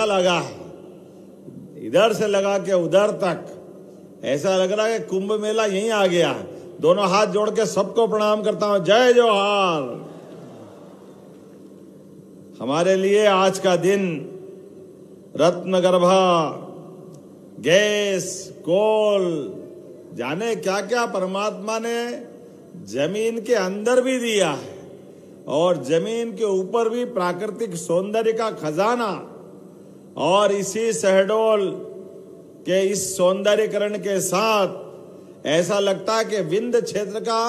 मेला लगा है, इधर से लगा के उधर तक, ऐसा लग रहा है कि कुंभ मेला यहीं आ गया है। दोनों हाथ जोड़ के सबको प्रणाम करता हूं, जय जोहार। हमारे लिए आज का दिन रत्नगर्भा, गैस, कोल, जाने क्या क्या परमात्मा ने जमीन के अंदर भी दिया है, और जमीन के ऊपर भी प्राकृतिक सौंदर्य का खजाना। और इसी शहडोल के इस सौंदर्यकरण के साथ ऐसा लगता है कि विंध्य क्षेत्र का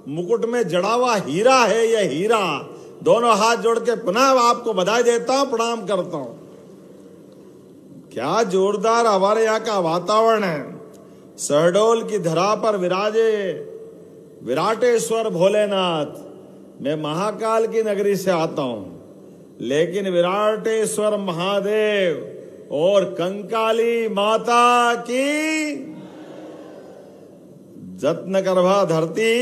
मुकुट में जड़ा हुआ हीरा है यह हीरा। दोनों हाथ जोड़ के पुनः आपको बधाई देता हूं, प्रणाम करता हूं। क्या जोरदार हमारे यहाँ का वातावरण है। शहडोल की धरा पर विराजे विराटेश्वर भोलेनाथ। मैं महाकाल की नगरी से आता हूं, लेकिन विराटेश्वर महादेव और कंकाली माता की रत्नगर्भा धरती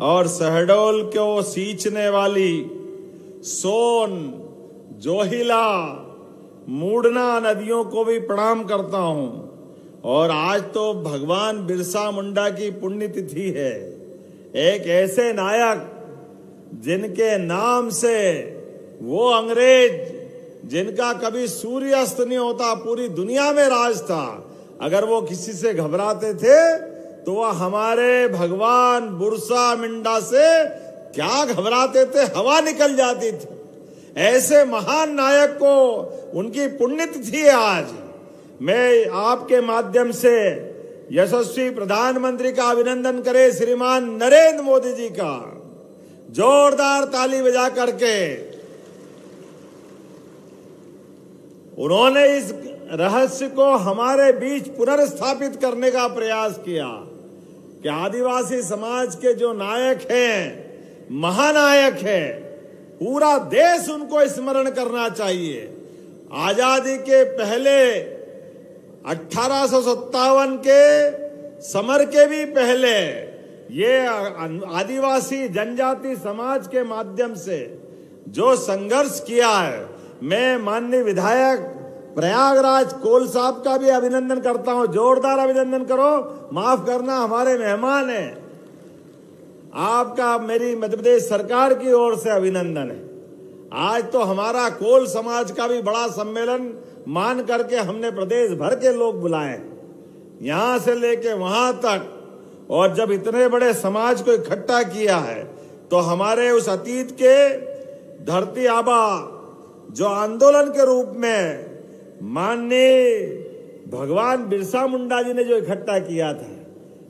और शहडोल को सींचने वाली सोन, जोहिला, मूडना नदियों को भी प्रणाम करता हूं। और आज तो भगवान बिरसा मुंडा की पुण्यतिथि है। एक ऐसे नायक जिनके नाम से वो अंग्रेज जिनका कभी सूर्यास्त नहीं होता पूरी दुनिया में राज था, अगर वो किसी से घबराते थे तो वह हमारे भगवान बिरसा मुंडा से क्या घबराते थे, हवा निकल जाती थी। ऐसे महान नायक को उनकी पुण्यतिथि है आज। मैं आपके माध्यम से यशस्वी प्रधानमंत्री का अभिनंदन करे श्रीमान नरेंद्र मोदी जी का। जोरदार ताली बजा करके उन्होंने इस रहस्य को हमारे बीच पुनर्स्थापित करने का प्रयास किया कि आदिवासी समाज के जो नायक हैं, महानायक हैं, पूरा देश उनको स्मरण करना चाहिए। आजादी के पहले 1857 के समर के भी पहले ये आदिवासी जनजाति समाज के माध्यम से जो संघर्ष किया है, मैं माननीय विधायक प्रयागराज कोल साहब का भी अभिनंदन करता हूं। जोरदार अभिनंदन करो, माफ करना हमारे मेहमान हैं। आपका मेरी मध्य प्रदेश सरकार की ओर से अभिनंदन है। आज तो हमारा कोल समाज का भी बड़ा सम्मेलन मान करके हमने प्रदेश भर के लोग बुलाए, यहां से लेके वहां तक। और जब इतने बड़े समाज को इकट्ठा किया है तो हमारे उस अतीत के धरती आबा जो आंदोलन के रूप में माननीय भगवान बिरसा मुंडा जी ने जो इकट्ठा किया था,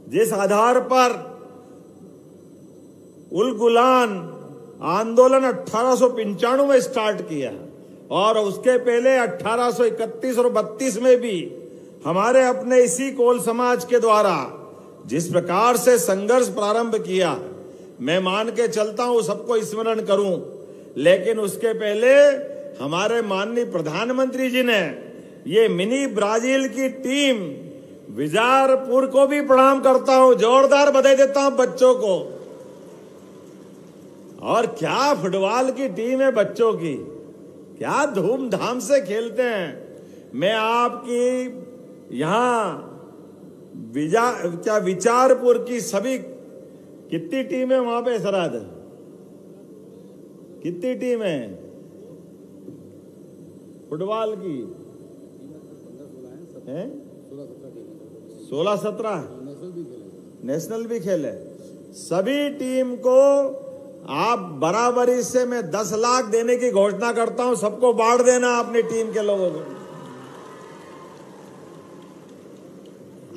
जिस आधार पर उल गुलान आंदोलन 1895 में स्टार्ट किया और उसके पहले 1831 और 32 में भी हमारे अपने इसी कोल समाज के द्वारा जिस प्रकार से संघर्ष प्रारंभ किया, मैं मान के चलता हूं सबको स्मरण करूं। लेकिन उसके पहले हमारे माननीय प्रधानमंत्री जी ने ये मिनी ब्राजील की टीम विजारपुर को भी प्रणाम करता हूं, जोरदार बधाई देता हूं बच्चों को। और क्या फुटबॉल की टीम है बच्चों की, क्या धूमधाम से खेलते हैं। मैं आपकी यहां विचारपुर की सभी कितनी टीम है वहां पे सराद, कितनी टीम है फुटबॉल की? 16-17 नेशनल भी खेले। सभी टीम को आप बराबरी से मैं 10 लाख देने की घोषणा करता हूं, सबको बांट देना अपनी टीम के लोगों को।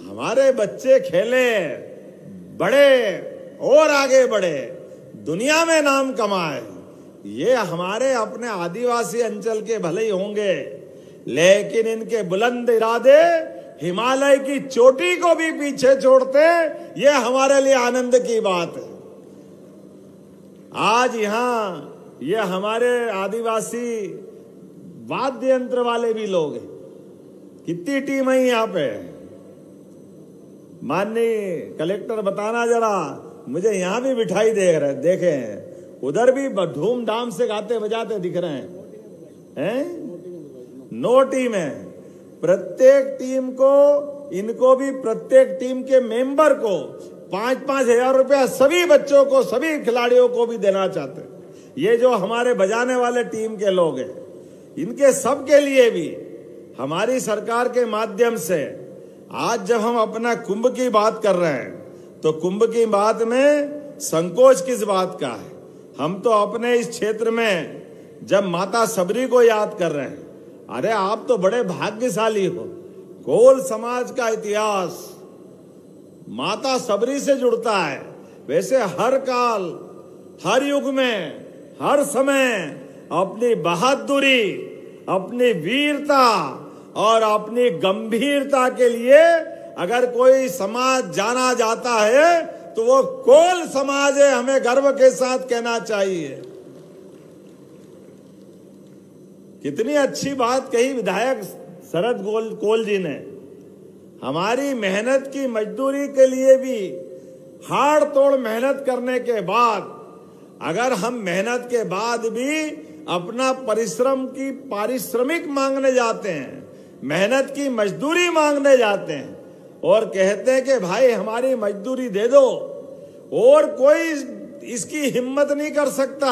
हमारे बच्चे खेले, बड़े और आगे बढ़े, दुनिया में नाम कमाए। ये हमारे अपने आदिवासी अंचल के भले ही होंगे, लेकिन इनके बुलंद इरादे हिमालय की चोटी को भी पीछे छोड़ते, ये हमारे लिए आनंद की बात है। आज यहां ये हमारे आदिवासी वाद्य यंत्र वाले भी लोग हैं। कितनी टीम है यहाँ पे? माननीय कलेक्टर बताना जरा, मुझे यहां भी मिठाई देखे हैं, उधर भी धूमधाम से गाते बजाते दिख रहे हैं। 9 टीमें, प्रत्येक टीम को, इनको भी प्रत्येक टीम के मेंबर को 5-5 हजार रुपया सभी बच्चों को, सभी खिलाड़ियों को भी देना चाहते हैं। ये जो हमारे बजाने वाले टीम के लोग हैं, इनके सब के लिए भी हमारी सरकार के माध्यम से आज जब हम अपना कुंभ की बात कर रहे हैं, तो कुंभ की बात में संकोच किस बात का है। हम तो अपने इस क्षेत्र में जब माता सबरी को याद कर रहे हैं, अरे आप तो बड़े भाग्यशाली हो। कोल समाज का इतिहास माता सबरी से जुड़ता है। वैसे हर काल, हर युग में, हर समय अपनी बहादुरी, अपनी वीरता और अपनी गंभीरता के लिए अगर कोई समाज जाना जाता है तो वो कोल समाज है। हमें गर्व के साथ कहना चाहिए। कितनी अच्छी बात कही विधायक शरद कोल जी ने। हमारी मेहनत की मजदूरी के लिए भी हाड़ तोड़ मेहनत करने के बाद, अगर हम मेहनत के बाद भी अपना परिश्रम की पारिश्रमिक मांगने जाते हैं, मेहनत की मजदूरी मांगने जाते हैं और कहते हैं कि भाई हमारी मजदूरी दे दो, और कोई इसकी हिम्मत नहीं कर सकता,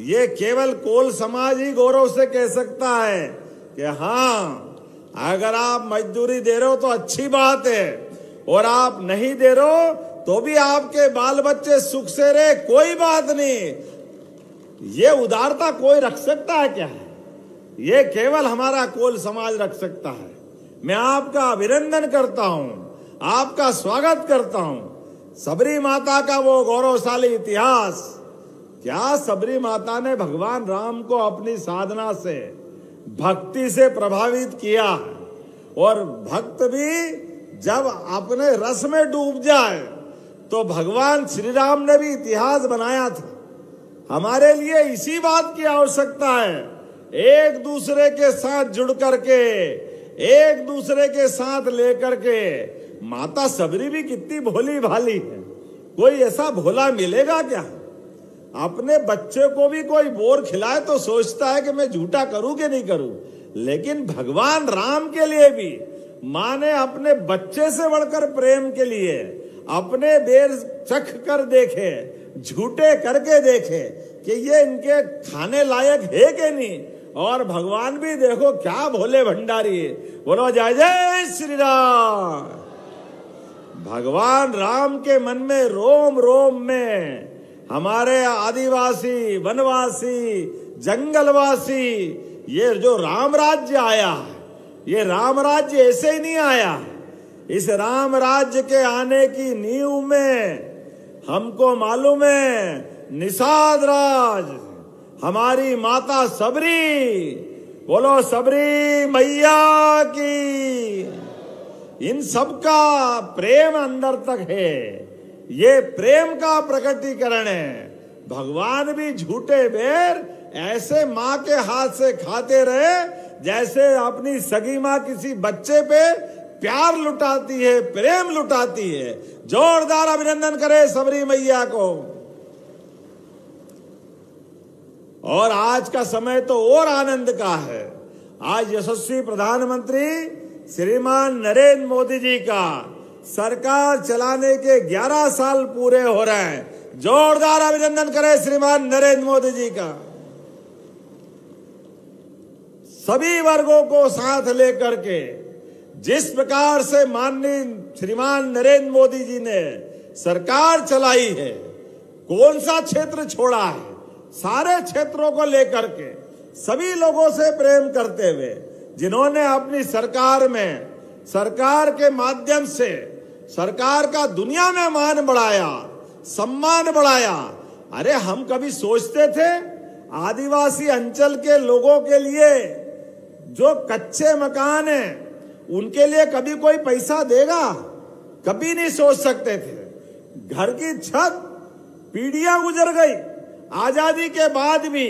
ये केवल कोल समाज ही गौरव से कह सकता है कि हाँ, अगर आप मजदूरी दे रहे हो तो अच्छी बात है, और आप नहीं दे रहे हो तो भी आपके बाल बच्चे सुख से रहे, कोई बात नहीं। ये उदारता कोई रख सकता है क्या? ये केवल हमारा कोल समाज रख सकता है। मैं आपका अभिनंदन करता हूं, आपका स्वागत करता हूं। सबरी माता का वो गौरवशाली इतिहास, क्या सबरी माता ने भगवान राम को अपनी साधना से, भक्ति से प्रभावित किया है, और भक्त भी जब अपने रस में डूब जाए तो भगवान श्री राम ने भी इतिहास बनाया था। हमारे लिए इसी बात की आवश्यकता है, एक दूसरे के साथ जुड़ करके, एक दूसरे के साथ लेकर के। माता सबरी भी कितनी भोली भाली है, कोई ऐसा भोला मिलेगा क्या? अपने बच्चे को भी कोई बोर खिलाए तो सोचता है कि मैं झूठा करूं कि नहीं करूं, लेकिन भगवान राम के लिए भी मां ने अपने बच्चे से बढ़कर प्रेम के लिए अपने बेर चख कर देखे, झूठे करके देखे कि ये इनके खाने लायक है कि नहीं, और भगवान भी देखो क्या भोले भंडारी है। बोलो जय जय श्री राम। भगवान राम के मन में रोम रोम में हमारे आदिवासी, वनवासी, जंगलवासी, ये जो राम राज्य आया है, ये राम राज्य ऐसे ही नहीं आया। इस राम राज्य के आने की नींव में हमको मालूम है निषाद राज, हमारी माता सबरी, बोलो सबरी मैया की, इन सबका प्रेम अंदर तक है। ये प्रेम का प्रकटीकरण है। भगवान भी झूठे बेर ऐसे माँ के हाथ से खाते रहे जैसे अपनी सगी माँ किसी बच्चे पे प्यार लुटाती है, प्रेम लुटाती है। जोरदार अभिनंदन करे सबरी मैया को। और आज का समय तो और आनंद का है। आज यशस्वी प्रधानमंत्री श्रीमान नरेंद्र मोदी जी का सरकार चलाने के 11 साल पूरे हो रहे हैं। जोरदार अभिनंदन करें श्रीमान नरेंद्र मोदी जी का। सभी वर्गों को साथ लेकर के जिस प्रकार से माननीय श्रीमान नरेंद्र मोदी जी ने सरकार चलाई है, कौन सा क्षेत्र छोड़ा है, सारे क्षेत्रों को लेकर के सभी लोगों से प्रेम करते हुए जिन्होंने अपनी सरकार में, सरकार के माध्यम से सरकार का दुनिया में मान बढ़ाया, सम्मान बढ़ाया। अरे हम कभी सोचते थे आदिवासी अंचल के लोगों के लिए जो कच्चे मकान हैं उनके लिए कभी कोई पैसा देगा? कभी नहीं सोच सकते थे। घर की छत, पीढ़ियां गुजर गई, आजादी के बाद भी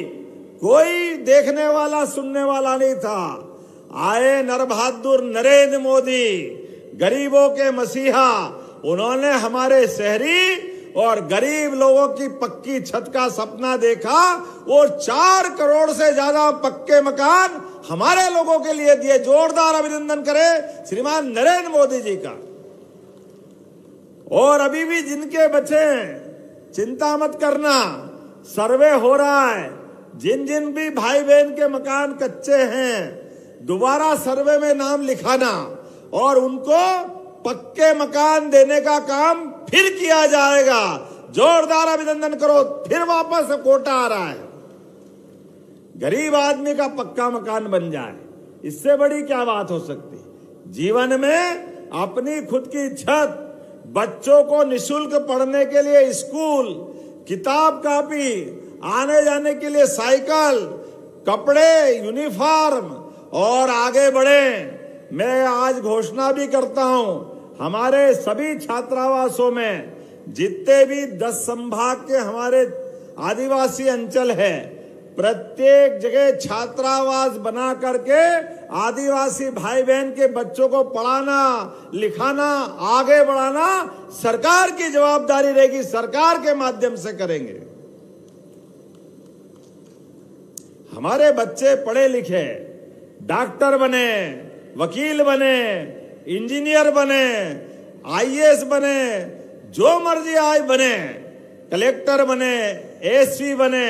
कोई देखने वाला, सुनने वाला नहीं था। आए नरबहादुर नरेंद्र मोदी, गरीबों के मसीहा, उन्होंने हमारे शहरी और गरीब लोगों की पक्की छत का सपना देखा और 4 करोड़ से ज्यादा पक्के मकान हमारे लोगों के लिए दिए। जोरदार अभिनंदन करें श्रीमान नरेंद्र मोदी जी का। और अभी भी जिनके बचे हैं चिंता मत करना, सर्वे हो रहा है। जिन जिन भी भाई बहन के मकान कच्चे हैं दोबारा सर्वे में नाम लिखाना और उनको पक्के मकान देने का काम फिर किया जाएगा। जोरदार अभिनंदन करो, फिर वापस कोटा आ रहा है। गरीब आदमी का पक्का मकान बन जाए, इससे बड़ी क्या बात हो सकती। जीवन में अपनी खुद की छत, बच्चों को निशुल्क पढ़ने के लिए स्कूल, किताब कापी, आने जाने के लिए साइकिल, कपड़े, यूनिफॉर्म और आगे बढ़े। मैं आज घोषणा भी करता हूं, हमारे सभी छात्रावासों में जितने भी 10 संभाग के हमारे आदिवासी अंचल है, प्रत्येक जगह छात्रावास बना करके आदिवासी भाई बहन के बच्चों को पढ़ाना, लिखाना, आगे बढ़ाना सरकार की जवाबदारी रहेगी। सरकार के माध्यम से करेंगे। हमारे बच्चे पढ़े लिखे, डॉक्टर बने, वकील बने, इंजीनियर बने, आईएएस बने, जो मर्जी आज बने, कलेक्टर बने, एसपी बने।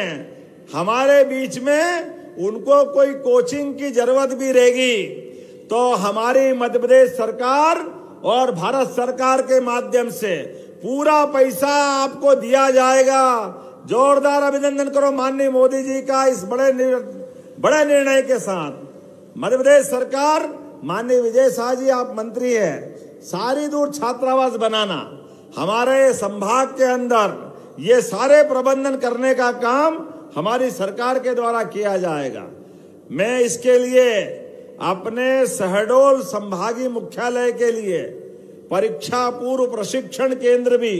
हमारे बीच में उनको कोई कोचिंग की जरूरत भी रहेगी तो हमारी मध्य प्रदेश सरकार और भारत सरकार के माध्यम से पूरा पैसा आपको दिया जाएगा। जोरदार अभिनंदन करो माननीय मोदी जी का इस बड़े बड़े निर्णय के साथ। मध्य प्रदेश सरकार, माननीय विजय शाह जी आप मंत्री हैं, सारी दूर छात्रावास बनाना, हमारे संभाग के अंदर ये सारे प्रबंधन करने का काम हमारी सरकार के द्वारा किया जाएगा। मैं इसके लिए अपने शहडोल संभागीय मुख्यालय के लिए परीक्षा पूर्व प्रशिक्षण केंद्र भी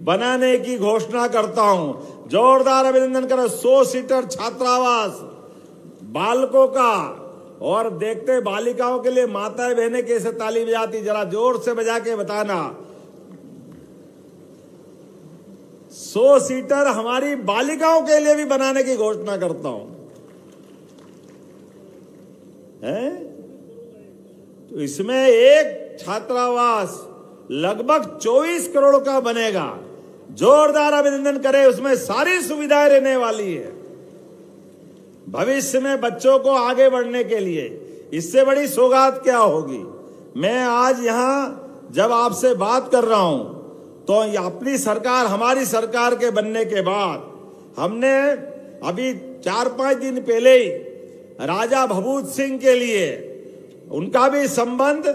बनाने की घोषणा करता हूं। जोरदार अभिनंदन करें। 100 सीटर छात्रावास बालकों का, और देखते बालिकाओं के लिए माताएं बहनें कैसे ताली बजाती, जरा जोर से बजा के बताना। 100 सीटर हमारी बालिकाओं के लिए भी बनाने की घोषणा करता हूं। तो इसमें एक छात्रावास लगभग 24 करोड़ का बनेगा। जोरदार अभिनंदन करें। उसमें सारी सुविधाएं रहने वाली है भविष्य में बच्चों को आगे बढ़ने के लिए। इससे बड़ी सौगात क्या होगी। मैं आज यहां जब आपसे बात कर रहा हूं तो अपनी सरकार, हमारी सरकार के बनने के बाद हमने अभी 4-5 दिन पहले ही राजा भभूत सिंह के लिए, उनका भी संबंध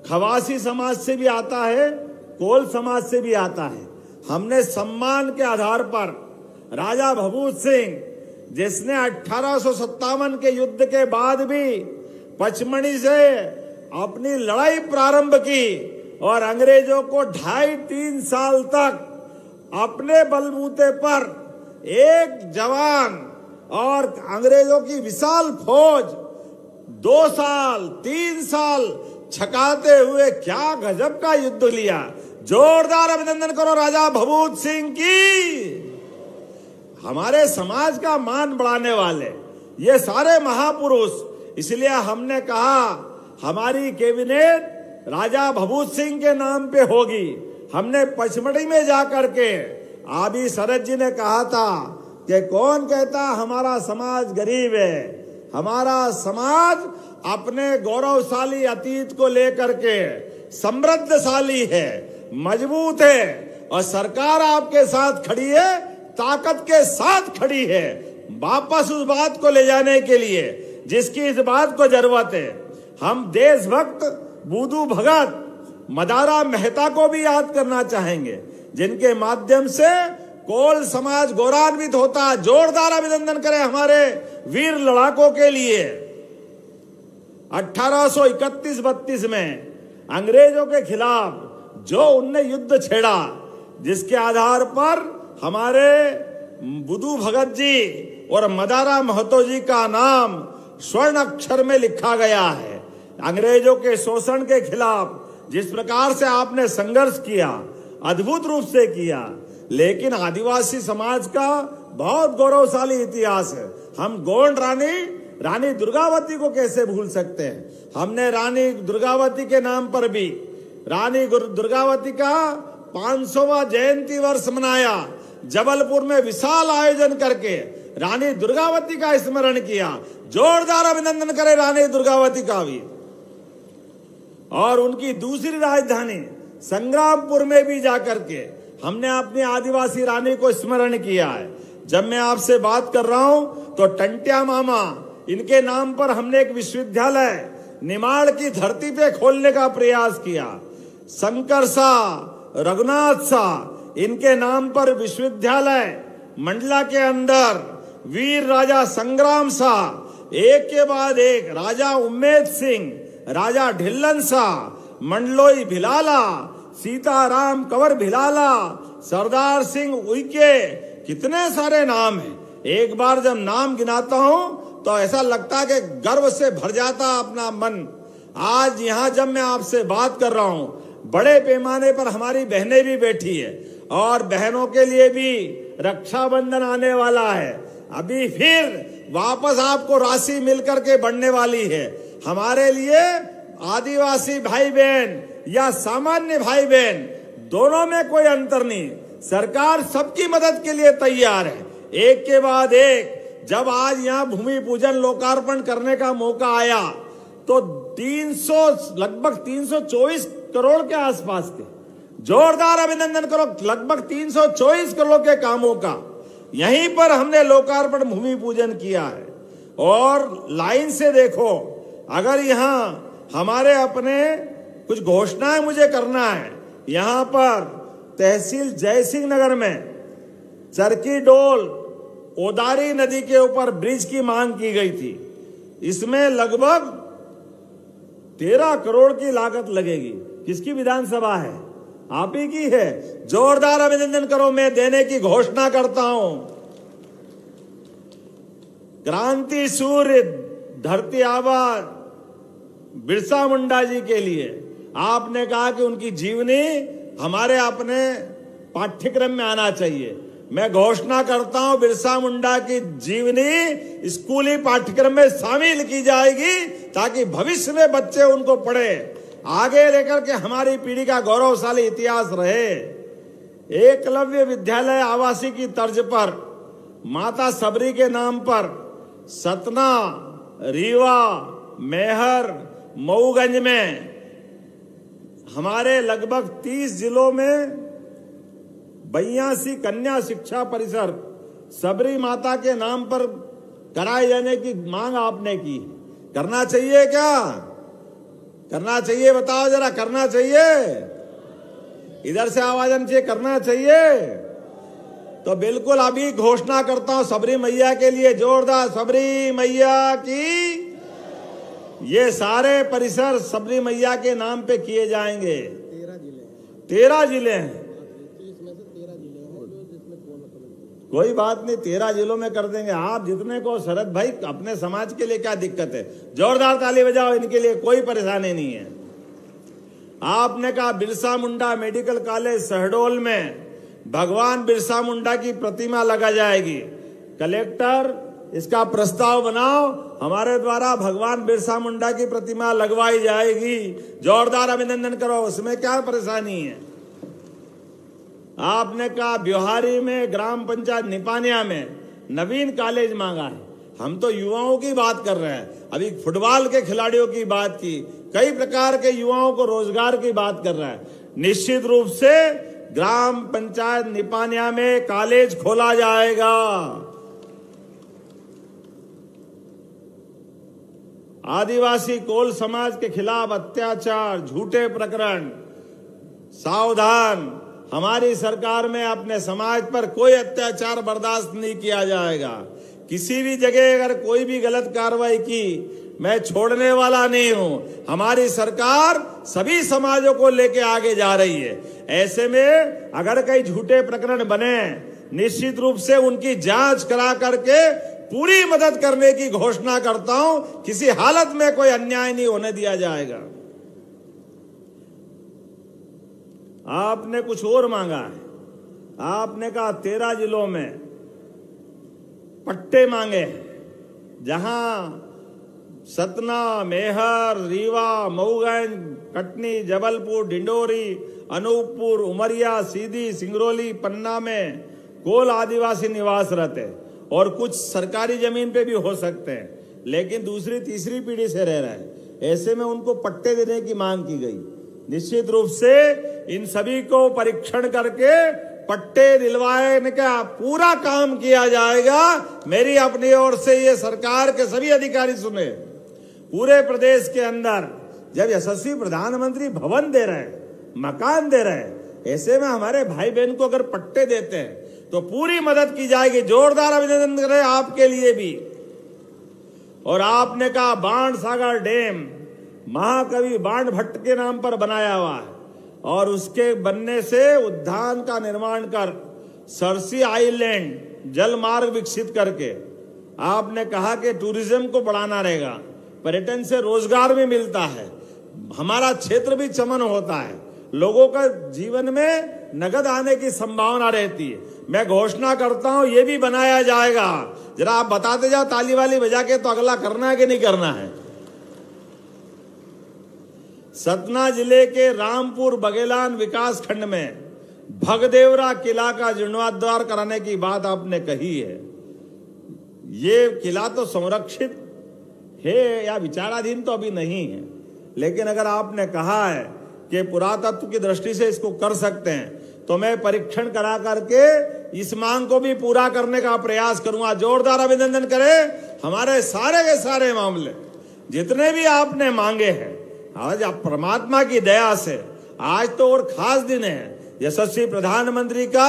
खवासी समाज से भी आता है, कोल समाज से भी आता है। हमने सम्मान के आधार पर राजा भभूत सिंह, जिसने 1857 के युद्ध के बाद भी पचमढ़ी से अपनी लड़ाई प्रारंभ की और अंग्रेजों को 2.5-3 साल तक अपने बलबूते पर एक जवान और अंग्रेजों की विशाल फौज 2 साल 3 साल छकाते हुए क्या गजब का युद्ध लिया। जोरदार अभिनंदन करो राजा भभूत सिंह की। हमारे समाज का मान बढ़ाने वाले ये सारे महापुरुष। इसलिए हमने कहा हमारी कैबिनेट राजा भभूत सिंह के नाम पे होगी। हमने पचमढ़ी में जाकर के, आबी शरद जी ने कहा था कि कौन कहता हमारा समाज गरीब है, हमारा समाज अपने गौरवशाली अतीत को लेकर के समृद्धशाली है, मजबूत है और सरकार आपके साथ खड़ी है, ताकत के साथ खड़ी है वापस उस बात को ले जाने के लिए जिसकी इस बात को जरूरत है। हम देशभक्त बुद्धू भगत मदारा मेहता को भी याद करना चाहेंगे, जिनके माध्यम से कोल समाज गौरवान्वित होता। जोरदार अभिनंदन करें हमारे वीर लड़ाकों के लिए। 1831-32 में अंग्रेजों के खिलाफ जो उनने युद्ध छेड़ा, जिसके आधार पर हमारे बुद्धू भगत जी और मदारा महतो जी का नाम स्वर्ण अक्षर में लिखा गया है। अंग्रेजों के शोषण के खिलाफ जिस प्रकार से आपने संघर्ष किया, अद्भुत रूप से किया। लेकिन आदिवासी समाज का बहुत गौरवशाली इतिहास है। हम गोंड रानी दुर्गावती को कैसे भूल सकते हैं। हमने रानी दुर्गावती के नाम पर भी रानी दुर्गावती का 500वां जयंती वर्ष मनाया। जबलपुर में विशाल आयोजन करके रानी दुर्गावती का स्मरण किया। जोरदार अभिनंदन करें रानी दुर्गावती का भी। और उनकी दूसरी राजधानी संग्रामपुर में भी जाकर के हमने अपनी आदिवासी रानी को स्मरण किया है। जब मैं आपसे बात कर रहा हूं तो टंट्या मामा, इनके नाम पर हमने एक विश्वविद्यालय निमाड़ की धरती पे खोलने का प्रयास किया। शंकर शाह, रघुनाथ शाह, इनके नाम पर विश्वविद्यालय मंडला के अंदर वीर राजा संग्राम शाह, एक के बाद एक राजा उम्मेद सिंह, राजा ढिल्लन शाह, मंडलोई भिलाला, सीताराम कंवर भिलाला, सरदार सिंह उइके, कितने सारे नाम हैं। एक बार जब नाम गिनाता हूं तो ऐसा लगता है कि गर्व से भर जाता अपना मन। आज यहां जब मैं आपसे बात कर रहा हूं, बड़े पैमाने पर हमारी बहनें भी बैठी है और बहनों के लिए भी रक्षाबंधन आने वाला है। अभी फिर वापस आपको राशि मिलकर के बढ़ने वाली है। हमारे लिए आदिवासी भाई बहन या सामान्य भाई बहन दोनों में कोई अंतर नहीं। सरकार सबकी मदद के लिए तैयार है। एक के बाद एक जब आज यहाँ भूमि पूजन लोकार्पण करने का मौका आया तो लगभग 324 करोड़ के आसपास के, जोरदार अभिनंदन करो, लगभग 324 करोड़ के कामों का यहीं पर हमने लोकार्पण भूमि पूजन किया है। और लाइन से देखो, अगर यहाँ हमारे अपने कुछ घोषणाएं मुझे करना है। यहां पर तहसील जयसिंह नगर में चरकी डोल ओदारी नदी के ऊपर ब्रिज की मांग की गई थी। इसमें लगभग 13 करोड़ की लागत लगेगी। किसकी विधानसभा है? आप ही की है। जोरदार अभिनंदन करो। मैं देने की घोषणा करता हूं। क्रांति सूर्य धरती आबा बिरसा मुंडा जी के लिए आपने कहा कि उनकी जीवनी हमारे अपने पाठ्यक्रम में आना चाहिए। मैं घोषणा करता हूं बिरसा मुंडा की जीवनी स्कूली पाठ्यक्रम में शामिल की जाएगी ताकि भविष्य में बच्चे उनको पढ़े, आगे लेकर के हमारी पीढ़ी का गौरवशाली इतिहास रहे। एकलव्य विद्यालय आवासीय की तर्ज पर माता सबरी के नाम पर सतना, रीवा, मेहर, मऊगंज में हमारे लगभग 30 जिलों में 82 कन्या शिक्षा परिसर सबरी माता के नाम पर कराए जाने की मांग आपने की। करना चाहिए क्या? करना चाहिए? बताओ जरा, करना चाहिए? इधर से आवाज आनी चाहिए, करना चाहिए? तो बिल्कुल अभी घोषणा करता हूं सबरी मैया के लिए जोरदार, सबरी मैया की। ये सारे परिसर सबरी मैया के नाम पे किए जाएंगे। 13 जिले हैं। कोई बात नहीं, 13 जिलों में कर देंगे। आप जितने को शरद भाई, अपने समाज के लिए क्या दिक्कत है? जोरदार ताली बजाओ, इनके लिए कोई परेशानी नहीं है। आपने कहा बिरसा मुंडा मेडिकल कॉलेज शहडोल में भगवान बिरसा मुंडा की प्रतिमा लगा जाएगी। कलेक्टर इसका प्रस्ताव बनाओ, हमारे द्वारा भगवान बिरसा मुंडा की प्रतिमा लगवाई जाएगी। जोरदार अभिनंदन करो, उसमें क्या परेशानी है? आपने कहा बिहारी में ग्राम पंचायत निपानिया में नवीन कॉलेज मांगा है। हम तो युवाओं की बात कर रहे हैं। अभी फुटबॉल के खिलाड़ियों की बात की, कई प्रकार के युवाओं को रोजगार की बात कर रहा है। निश्चित रूप से ग्राम पंचायत निपानिया में कॉलेज खोला जाएगा। आदिवासी कोल समाज के खिलाफ अत्याचार, झूठे प्रकरण, सावधान। हमारी सरकार में अपने समाज पर कोई अत्याचार बर्दाश्त नहीं किया जाएगा। किसी भी जगह अगर कोई भी गलत कार्रवाई की, मैं छोड़ने वाला नहीं हूं। हमारी सरकार सभी समाजों को लेके आगे जा रही है। ऐसे में अगर कई झूठे प्रकरण बने, निश्चित रूप से उनकी जांच करा करके पूरी मदद करने की घोषणा करता हूं। किसी हालत में कोई अन्याय नहीं होने दिया जाएगा। आपने कुछ और मांगा है। आपने कहा 13 जिलों में पट्टे मांगे हैं, जहां सतना, मेहर, रीवा, मऊगंज, कटनी, जबलपुर, डिंडोरी, अनूपपुर, उमरिया, सीधी, सिंगरौली, पन्ना में कोल आदिवासी निवास रहते और कुछ सरकारी जमीन पे भी हो सकते हैं, लेकिन दूसरी तीसरी पीढ़ी से रह रहे हैं। ऐसे में उनको पट्टे देने की मांग की गई। निश्चित रूप से इन सभी को परीक्षण करके पट्टे दिलवाने का पूरा काम किया जाएगा। मेरी अपनी ओर से ये सरकार के सभी अधिकारी सुने। पूरे प्रदेश के अंदर जब यशस्वी प्रधानमंत्री भवन दे रहे हैं, मकान दे रहे हैं, ऐसे में हमारे भाई बहन को अगर पट्टे देते हैं तो पूरी मदद की जाएगी। जोरदार अभिनंदन करें आपके लिए भी। और आपने कहा बाणसागर डैम महाकवि बाण भट्ट के नाम पर बनाया हुआ है और उसके बनने से उद्यान का निर्माण कर सरसी आइलैंड जल मार्ग विकसित करके आपने कहा कि टूरिज्म को बढ़ाना रहेगा, पर्यटन से रोजगार भी मिलता है, हमारा क्षेत्र भी चमन होता है, लोगों का जीवन में नगद आने की संभावना रहती है। मैं घोषणा करता हूं ये भी बनाया जाएगा। जरा आप बताते जाओ ताली वाली बजा के, तो अगला करना है कि नहीं करना है। सतना जिले के रामपुर बघेलान विकास खंड में भगदेवरा किला का जीर्णोद्धार कराने की बात आपने कही है। ये किला तो संरक्षित है या विचाराधीन तो अभी नहीं है, लेकिन अगर आपने कहा है कि पुरातत्व की दृष्टि से इसको कर सकते हैं तो मैं परीक्षण करा करके इस मांग को भी पूरा करने का प्रयास करूंगा। जोरदार अभिनंदन करें। हमारे सारे के सारे मामले जितने भी आपने मांगे हैं, आज आप परमात्मा की दया से आज तो और खास दिन है, यशस्वी प्रधानमंत्री का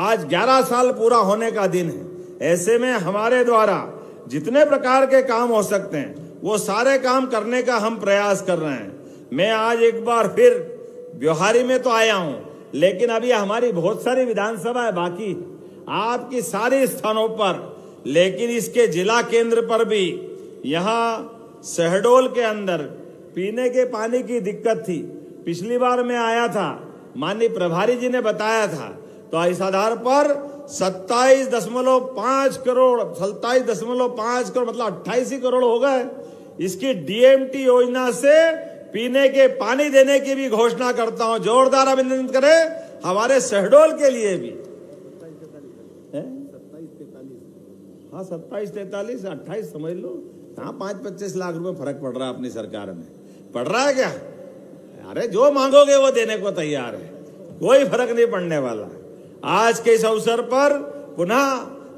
आज 11 साल पूरा होने का दिन है। ऐसे में हमारे द्वारा जितने प्रकार के काम हो सकते हैं वो सारे काम करने का हम प्रयास कर रहे हैं। मैं आज एक बार फिर ब्योहारी में तो आया हूं, लेकिन अभी हमारी बहुत सारी विधानसभाएं बाकी आपकी सारे स्थानों पर, लेकिन इसके जिला केंद्र पर भी यहाँ शहडोल के अंदर पीने के पानी की दिक्कत थी। पिछली बार मैं आया था, माननीय प्रभारी जी ने बताया था, तो इस आधार पर 27.5 करोड़ मतलब 28 करोड़ हो गए। इसकी डीएमटी योजना से पीने के पानी देने की भी घोषणा करता हूं। जोरदार अभिनंदन करें हमारे शहडोल के लिए भी। 27-43 28 समझ लो, कहां 5-25 लाख रुपए फर्क पड़ रहा है अपनी सरकार में। पड़ रहा है क्या? अरे जो मांगोगे वो देने को तैयार है, कोई फर्क नहीं पड़ने वाला। आज के इस अवसर पर पुनः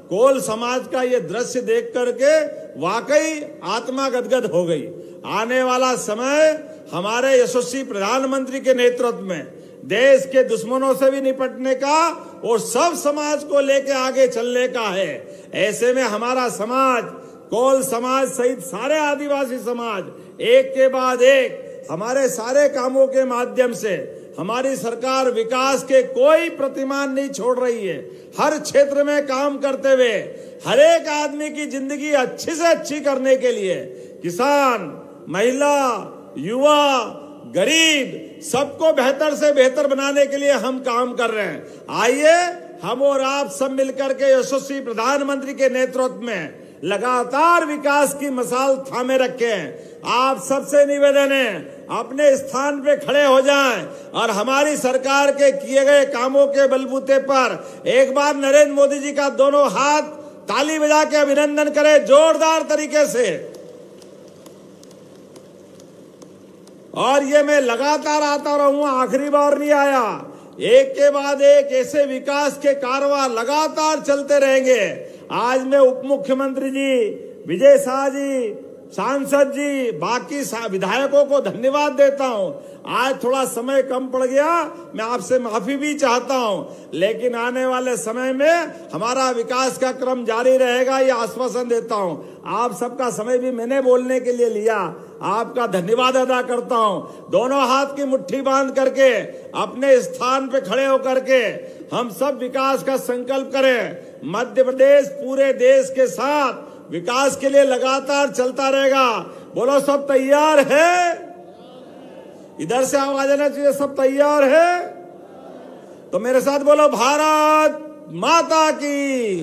कोल समाज का ये दृश्य देख करके वाकई आत्मा गदगद हो गई। आने वाला समय हमारे यशस्वी प्रधानमंत्री के नेतृत्व में देश के दुश्मनों से भी निपटने का और सब समाज को लेके आगे चलने का है। ऐसे में हमारा समाज, कोल समाज सहित सारे आदिवासी समाज एक के बाद एक हमारे सारे कामों के माध्यम से हमारी सरकार विकास के कोई प्रतिमान नहीं छोड़ रही है। हर क्षेत्र में काम करते हुए हर एक आदमी की जिंदगी अच्छी से अच्छी करने के लिए किसान, महिला, युवा, गरीब सबको बेहतर से बेहतर बनाने के लिए हम काम कर रहे हैं। आइए हम और आप सब मिलकर के यशस्वी प्रधानमंत्री के नेतृत्व में लगातार विकास की मसाल थामे रखें। आप सबसे निवेदन है अपने स्थान पे खड़े हो जाएं और हमारी सरकार के किए गए कामों के बलबूते पर एक बार नरेंद्र मोदी जी का दोनों हाथ ताली बजा के अभिनंदन करें जोरदार तरीके से। और ये मैं लगातार आता रहूंगा, आखिरी बार नहीं आया। एक के बाद एक ऐसे विकास के कारवां लगातार चलते रहेंगे। आज मैं उप मुख्यमंत्री जी, विजय शाह जी, सांसद जी, बाकी विधायकों को धन्यवाद देता हूं। आज थोड़ा समय कम पड़ गया, मैं आपसे माफी भी चाहता हूं, लेकिन आने वाले समय में हमारा विकास का क्रम जारी रहेगा, ये आश्वासन देता हूं। आप सबका समय भी मैंने बोलने के लिए लिया, आपका धन्यवाद अदा करता हूं। दोनों हाथ की मुट्ठी बांध करके अपने स्थान पे खड़े होकर के हम सब विकास का संकल्प करें। मध्य प्रदेश पूरे देश के साथ विकास के लिए लगातार चलता रहेगा। बोलो सब तैयार है? इधर से आवाज आना चाहिए, सब तैयार है? तो मेरे साथ बोलो भारत माता की।